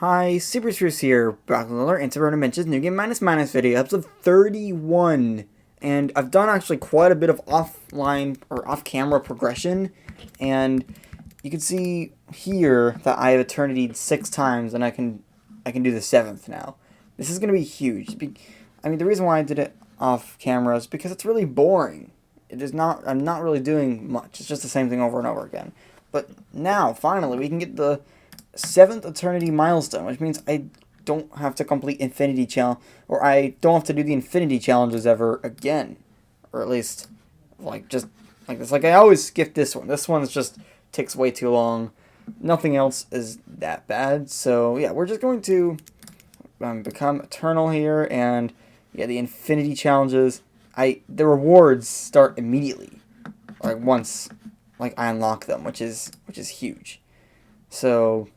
Hi, Super Spruce here, back with another Antimatter Dimensions New Game Minus video, episode 31. And I've done actually quite a bit of offline or off-camera progression, and you can see here that I have Eternity 6 times, and I can do the 7th now. This is going to be huge. I mean, the reason why I did it off-camera is because it's really boring. I'm not really doing much. It's just the same thing over and over again. But now, finally, we can get the 7th Eternity milestone, which means I don't have to complete Infinity Challenge, or I don't have to do the Infinity Challenges ever again. Or at least, just like this. Like, I always skip this one. This one just takes way too long. Nothing else is that bad. So, yeah, we're just going to become Eternal here, and, yeah, the Infinity Challenges, the rewards start immediately. Like, once, I unlock them, which is huge. So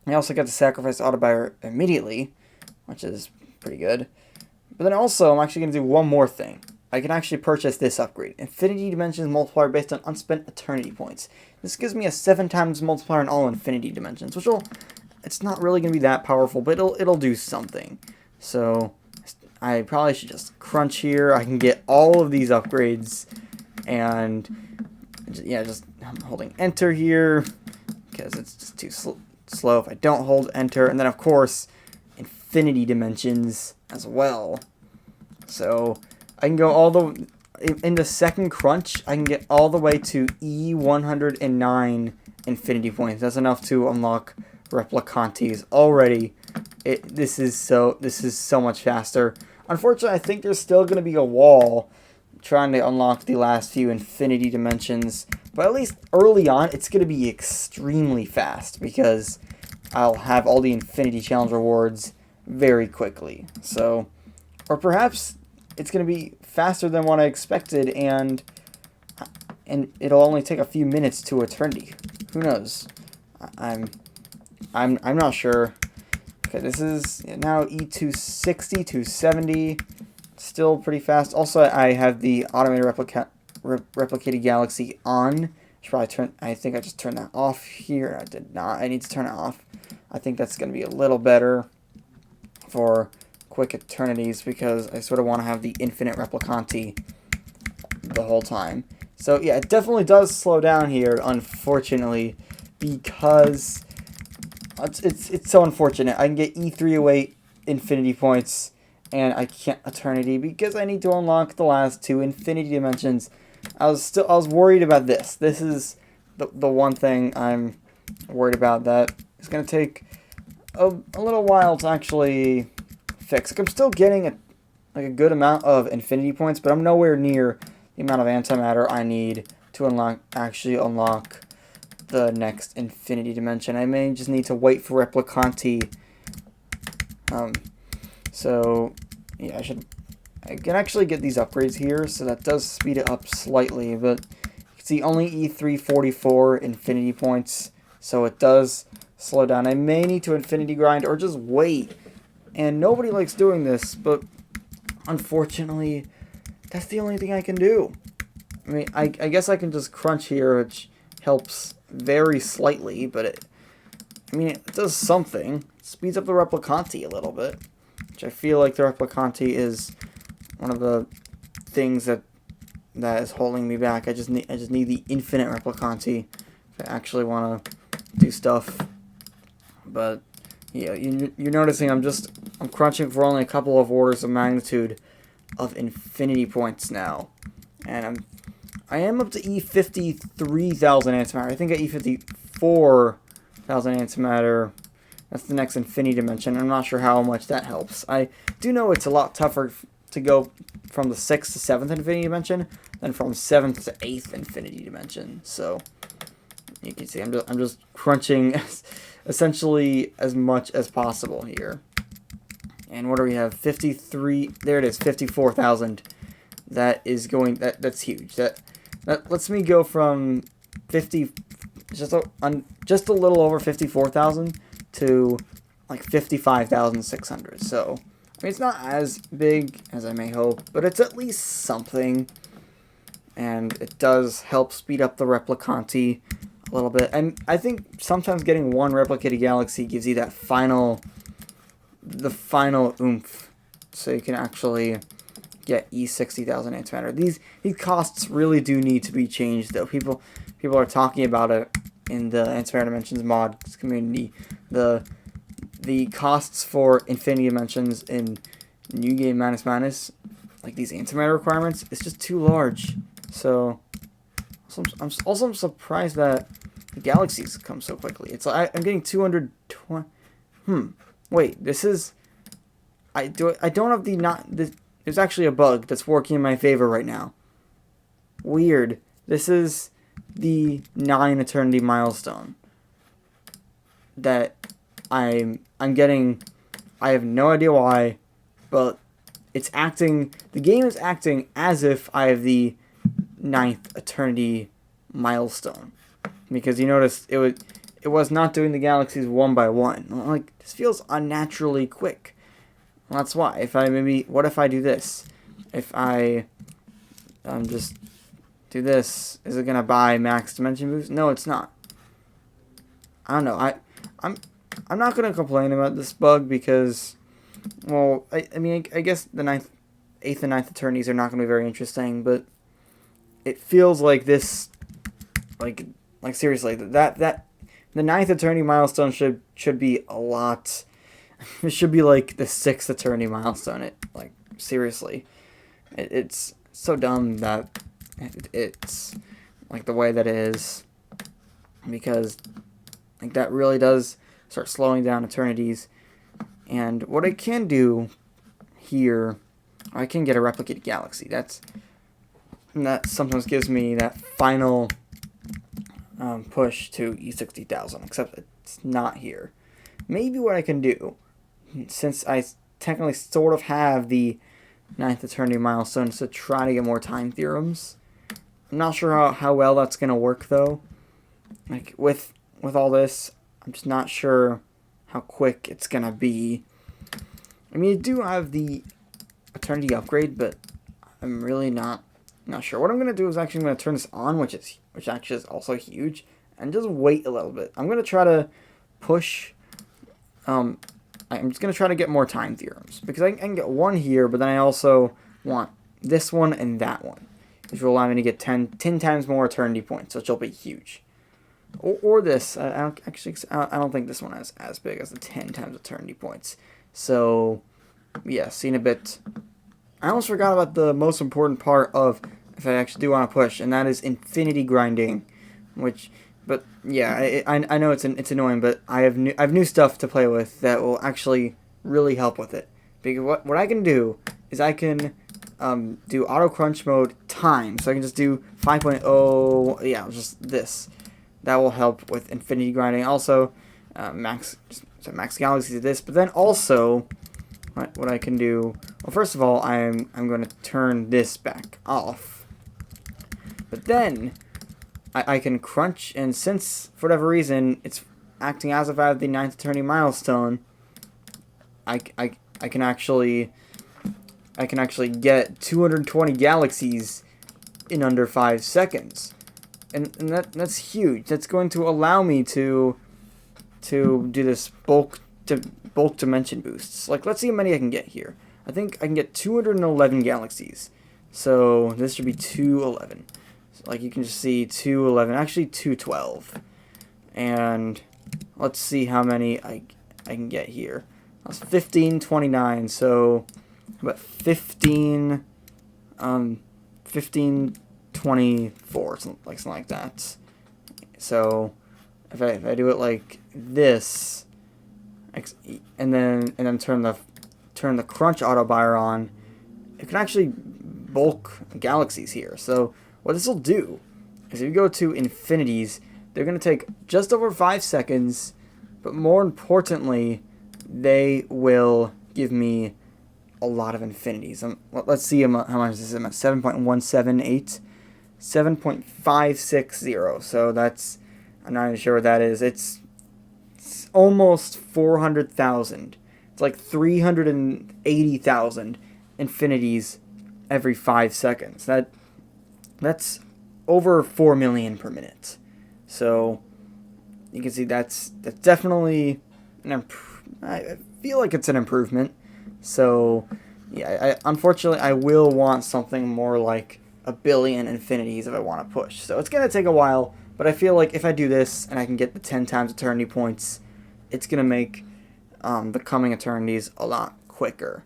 I also get to sacrifice Autobuyer immediately, which is pretty good. But then also, I'm actually going to do one more thing. I can actually purchase this upgrade. Infinity Dimensions multiplier based on unspent Eternity points. This gives me a 7 times multiplier in all Infinity Dimensions, which it's not really going to be that powerful, but it'll do something. So I probably should just crunch here. I can get all of these upgrades, and yeah, just I'm holding enter here because it's just too slow if I don't hold enter. And then, of course, Infinity Dimensions as well. So I can go in the second crunch, I can get all the way to E109 Infinity points. That's enough to unlock Replicantes already. This is so much faster. Unfortunately, I think there's still going to be a wall trying to unlock the last few Infinity Dimensions, but at least early on, it's going to be extremely fast because I'll have all the Infinity Challenge rewards very quickly. So, or perhaps it's going to be faster than what I expected, and it'll only take a few minutes to Eternity. Who knows? I'm not sure. Okay, this is now E260, 270. Still pretty fast. Also, I have the automated replicated galaxy on. I think I just turned that off here. I did not. I need to turn it off. I think that's going to be a little better for quick eternities because I sort of want to have the infinite replicante the whole time. So yeah, it definitely does slow down here, unfortunately, because it's so unfortunate. I can get E308 infinity points, and I can't Eternity because I need to unlock the last 2 Infinity Dimensions. I was worried about this. This is the one thing I'm worried about that is going to take a little while to actually fix. Like, I'm still getting a good amount of Infinity points, but I'm nowhere near the amount of antimatter I need to actually unlock the next Infinity Dimension. I may just need to wait for Replicante. So, yeah, I can actually get these upgrades here, so that does speed it up slightly, but you can see only E344 Infinity points, so it does slow down. I may need to Infinity grind or just wait, and nobody likes doing this, but unfortunately, that's the only thing I can do. I mean, I guess I can just crunch here, which helps very slightly, but it does something. It speeds up the Replicante a little bit, which I feel like the Replicante is one of the things that is holding me back. I just need the infinite Replicante if I actually want to do stuff. But yeah, you're noticing I'm crunching for only a couple of orders of magnitude of infinity points now, and I am up to E53,000 antimatter. I think at E54,000 antimatter, that's the next Infinity Dimension. I'm not sure how much that helps. I do know it's a lot tougher to go from the 6th to 7th Infinity Dimension than from 7th to 8th Infinity Dimension. So you can see I'm just crunching essentially as much as possible here. And what do we have? 53. There it is. 54,000. That is going. That's huge. That lets me go from 50, just a little over 54,000 to like 55,600. So I mean, it's not as big as I may hope, but it's at least something, and it does help speed up the Replicante a little bit. And I think sometimes getting one replicated galaxy gives you that the final oomph, so you can actually get E60,000 antimatter. These costs really do need to be changed, though. People are talking about it in the Antimatter Dimensions mods community. The costs for Infinity Dimensions in New Game Minus Minus, like these antimatter requirements, it's just too large. So I'm surprised that the galaxies come so quickly. It's like I'm getting 220. Wait, this is. I don't have the not. There's actually a bug that's working in my favor right now. Weird. This is the 9 eternity milestone that I'm getting. I have no idea why, but it's acting. The game is acting as if I have the 9th eternity milestone, because you notice it was not doing the galaxies one by one. Like, this feels unnaturally quick. Well, that's why. What if I do this? If I just do this, is it gonna buy max dimension boost? No, it's not. I don't know. I'm not gonna complain about this bug because, well, I mean, I guess the 8th and 9th eternities are not gonna be very interesting, but it feels like this, like seriously, that the 9th eternity milestone should be a lot. It should be like the 6th eternity milestone. Like, seriously, it's so dumb that it's like the way that it is, because like that really does start slowing down eternities. And what I can do here, I can get a replicated galaxy. That sometimes gives me that final push to E60,000, except it's not here. Maybe what I can do, since I technically sort of have the 9th eternity milestone, is to try to get more time theorems. I'm not sure how well that's going to work, though. Like, with all this, I'm just not sure how quick it's going to be. I mean, I do have the eternity upgrade, but I'm really not sure. What I'm going to do is actually going to turn this on, which actually is also huge, and just wait a little bit. I'm going to try to push. I'm just going to try to get more time theorems, because I can get one here, but then I also want this one and that one, which will allow me to get 10 times more eternity points, which will be huge. Or this. I don't think this one is as big as the 10 times eternity points. So, yeah, see in a bit. I almost forgot about the most important part of if I actually do want to push, and that is infinity grinding, but yeah, I know it's annoying, but I have new stuff to play with that will actually really help with it. Because what I can do is I can do auto crunch mode time, so I can just do 5.0, yeah, just this. That will help with infinity grinding. Also, max galaxies to this, but then also what I can do. Well, first of all, I'm going to turn this back off, but then I can crunch, and since for whatever reason it's acting as if I have the 9th eternity milestone, I can actually get 220 galaxies in under 5 seconds, and that's huge. That's going to allow me to do this bulk dimension boosts. Like, let's see how many I can get here. I think I can get 211 galaxies, so this should be 211. Like, you can just see 211, actually 212. And let's see how many I can get here. That's 1529, so about 1524, something like that. So if I do it like this, and then turn the crunch auto buyer on, it can actually bulk galaxies here. So what this will do is if you go to infinities, they're going to take just over 5 seconds, but more importantly, they will give me a lot of infinities. Let's see how much this is. I'm at 7.178, 7.560. So that's, I'm not even sure what that is. It's almost 400,000. It's like 380,000 infinities every 5 seconds. That's over 4 million per minute. So you can see that's definitely I feel like it's an improvement. So yeah, unfortunately I will want something more like a billion infinities if I want to push. So it's gonna take a while, but I feel like if I do this and I can get the 10 times eternity points, it's gonna make the coming eternities a lot quicker.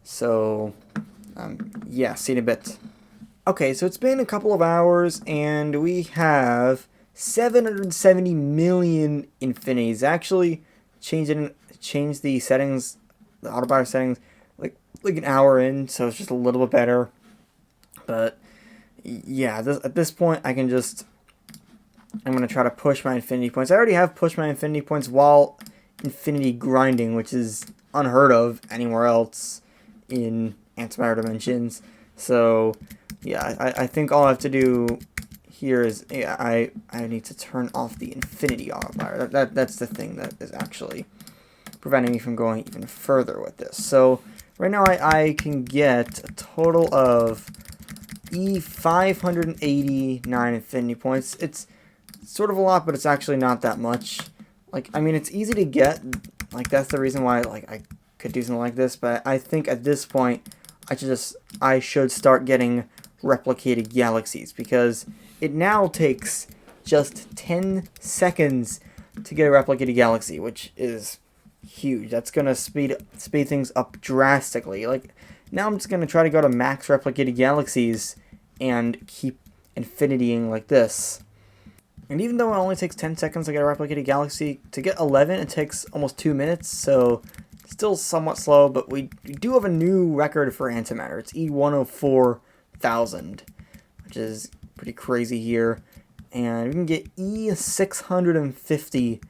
So yeah, see you in a bit. Okay, so it's been a couple of hours and we have 770 million infinities. Actually, changed the settings, the autopilot settings, like an hour in, so it's just a little bit better. But yeah, at this point, I'm gonna try to push my infinity points. I already have pushed my infinity points while infinity grinding, which is unheard of anywhere else in Antimatter Dimensions. So yeah, I think all I have to do here is I need to turn off the infinity autopilot. That's the thing that is actually preventing me from going even further with this. So right now I can get a total of 589 infinity points. It's sort of a lot, but it's actually not that much. Like, I mean, it's easy to get. Like, that's the reason why I could do something like this. But I think at this point I should start getting replicated galaxies, because it now takes just 10 seconds to get a replicated galaxy, which is huge. That's gonna speed things up drastically. Like, now I'm just gonna try to go to max replicated galaxies and keep infinitying like this. And even though it only takes 10 seconds to get a replicated galaxy, to get 11 it takes almost 2 minutes, so still somewhat slow, but we do have a new record for antimatter. It's E104,000, which is pretty crazy here. And we can get E650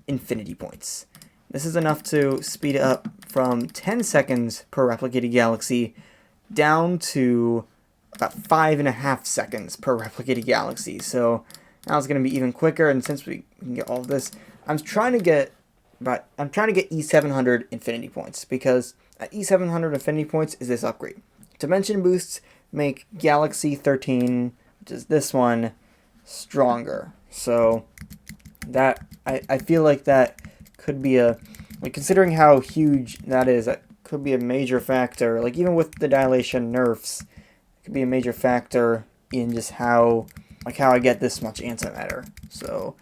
infinity points. This is enough to speed it up from 10 seconds per replicated galaxy down to about 5.5 seconds per replicated galaxy. So now it's going to be even quicker, and since we can get all of this, I'm trying to get E700 infinity points, because at E700 infinity points is this upgrade. Dimension boosts make Galaxy 13, which is this one, stronger. So that I feel like that could be considering how huge that is, that could be a major factor. Like, even with the dilation nerfs, it could be a major factor in just how I get this much antimatter. So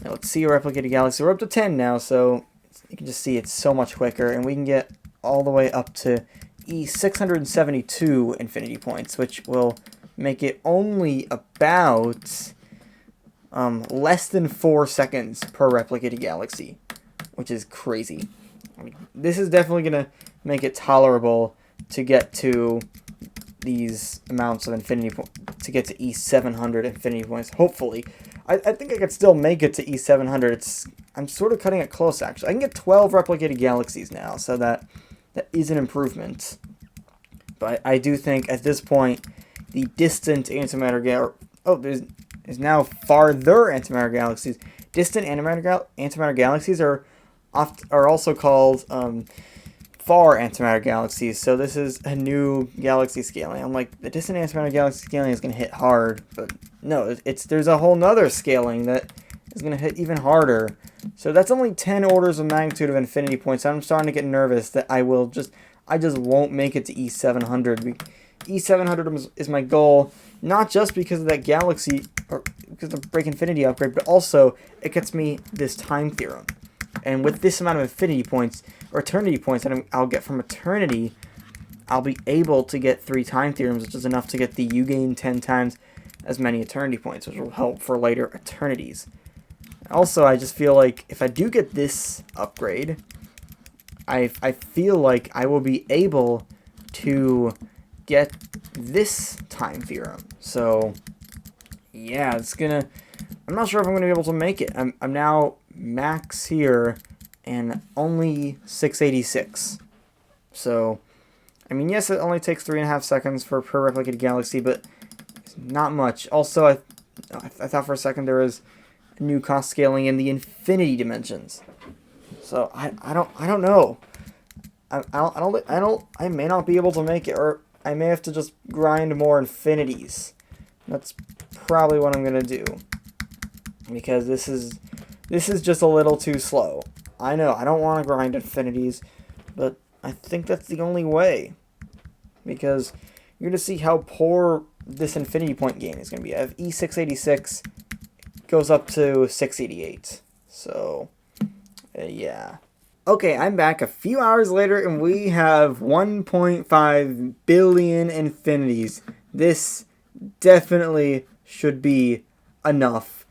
now let's see a replicated galaxy. We're up to 10 now, so you can just see it's so much quicker, and we can get all the way up to E672 infinity points, which will make it only about less than 4 seconds per replicated galaxy, which is crazy. I mean, this is definitely going to make it tolerable to get to these amounts of infinity points, to get to E700 infinity points, hopefully. I think I could still make it to E700. I'm sort of cutting it close, actually. I can get 12 replicated galaxies now, so that is an improvement. But I do think at this point, the distant antimatter there's now farther antimatter galaxies. Distant antimatter galaxies are also called far antimatter galaxies. So this is a new galaxy scaling. I'm like, the distant antimatter galaxy scaling is going to hit hard, but no, there's a whole nother scaling that is going to hit even harder. So that's only 10 orders of magnitude of infinity points. I'm starting to get nervous that I just won't make it to E700. E700 is my goal, not just because of that galaxy, or because of the Break Infinity upgrade, but also it gets me this time theorem. And with this amount of infinity points, or eternity points that I'll get from eternity, I'll be able to get 3 time theorems, which is enough to get the you gain 10 times as many eternity points, which will help for later eternities. Also, I just feel like if I do get this upgrade, I feel like I will be able to get this time theorem. So yeah, I'm not sure if I'm gonna be able to make it. I'm now max here and only 686. So I mean, yes, it only takes 3.5 seconds per replicated galaxy, but it's not much. Also, I thought for a second there was a new cost scaling in the infinity dimensions. So I don't know. I may not be able to make it, or I may have to just grind more infinities. That's probably what I'm gonna do. because this is just a little too slow. I know, I don't want to grind infinities, but I think that's the only way, because you're going to see how poor this infinity point gain is going to be. I have E686 goes up to 688. So, yeah. Okay, I'm back a few hours later, and we have 1.5 billion infinities. This definitely should be enough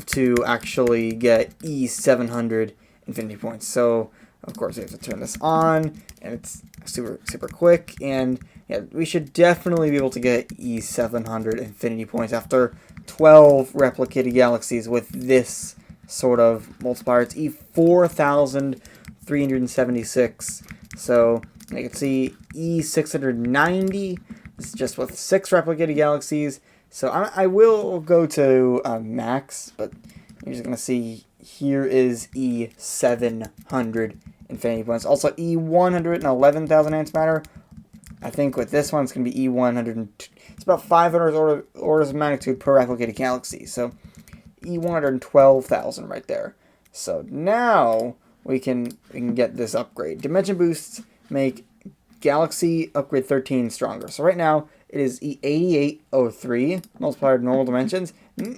to actually get E700 infinity points. So, of course, we have to turn this on, and it's super quick, and yeah, we should definitely be able to get E700 infinity points after 12 replicated galaxies with this sort of multiplier. It's E4376. So you can see E690 is just with 6 replicated galaxies. So I will go to max, but you're just going to see here is E700 infinity points. Also E111,000 antimatter. I think with this one it's going to be E100. It's about 500 orders of magnitude per replicated galaxy. So E112,000 right there. So now we can get this upgrade. Dimension boosts make Galaxy Upgrade 13 stronger. So right now it is E8803 multiplied normal dimensions.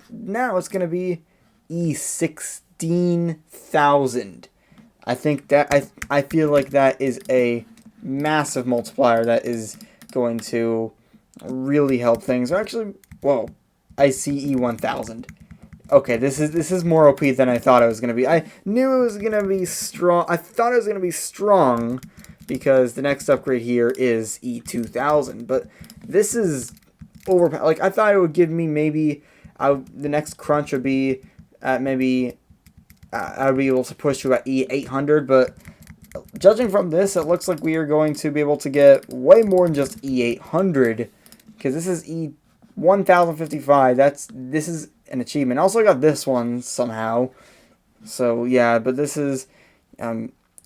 Now it's going to be E16,000. I think that I feel like that is a massive multiplier that is going to really help things. Actually, whoa, I see E1000. Okay, this is more OP than I thought it was going to be. I knew it was going to be strong. I thought it was going to be strong because the next upgrade here is E2000. But this is overpowered. Like, I thought it would give me maybe the next crunch would be maybe I would be able to push to about E800. But judging from this, it looks like we are going to be able to get way more than just E800. Because this is E1055. This is an achievement. Also got this one somehow. So yeah, but this is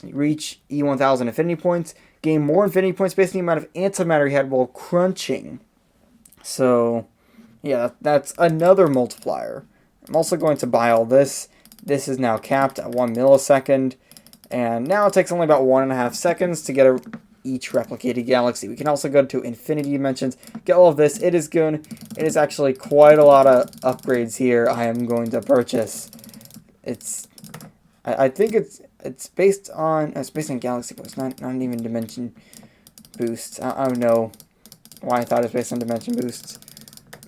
reach E1000 infinity points. Gain more infinity points based on the amount of antimatter you had while crunching. So yeah, that's another multiplier. I'm also going to buy all this. This is now capped at 1 millisecond. And now it takes only about 1.5 seconds to get each replicated galaxy. We can also go to infinity dimensions, get all of this. It is good. It is actually quite a lot of upgrades here I am going to purchase. I think it's based on galaxy boosts, not even dimension boosts. I don't know why I thought it was based on dimension boosts,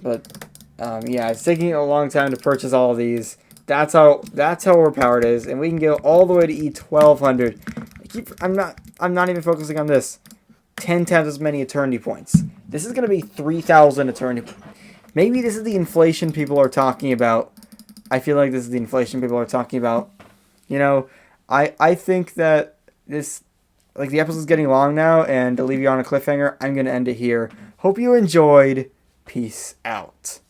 but yeah, it's taking a long time to purchase all of these. That's how overpowered it is, and we can go all the way to E1200. I'm not even focusing on this. 10 times as many eternity points. This is going to be 3,000 eternity. Maybe this is the inflation people are talking about. I feel like this is the inflation people are talking about. You know, I think that this, like, the episode's getting long now, and to leave you on a cliffhanger, I'm going to end it here. Hope you enjoyed. Peace out.